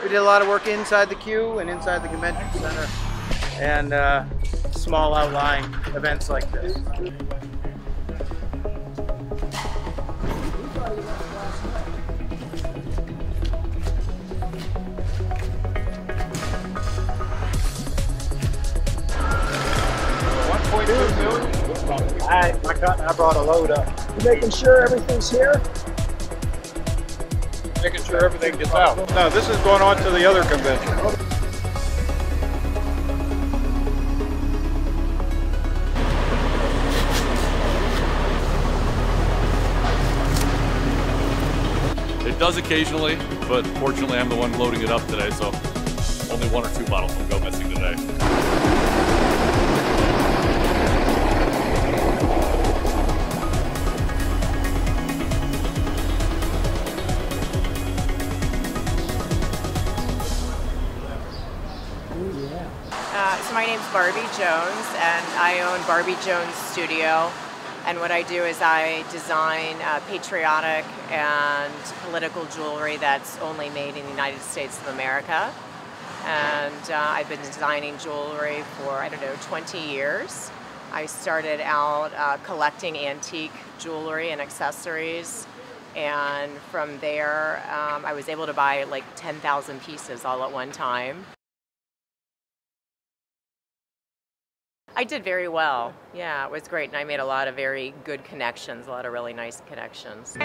We did a lot of work inside the queue and inside the convention center, and small outlying events like this. I brought a load up. You making sure everything's here? Making sure everything gets out. No, this is going on to the other convention. It does occasionally, but fortunately I'm the one loading it up today, so only 1 or 2 bottles will go missing today. So my name's Barbie Jones, and I own Barbie Jones Studio. And what I do is I design patriotic and political jewelry that's only made in the United States of America. And I've been designing jewelry for, I don't know, 20 years. I started out collecting antique jewelry and accessories. And from there, I was able to buy like 10,000 pieces all at one time. I did very well. Yeah, it was great. And I made a lot of very good connections, a lot of really nice connections.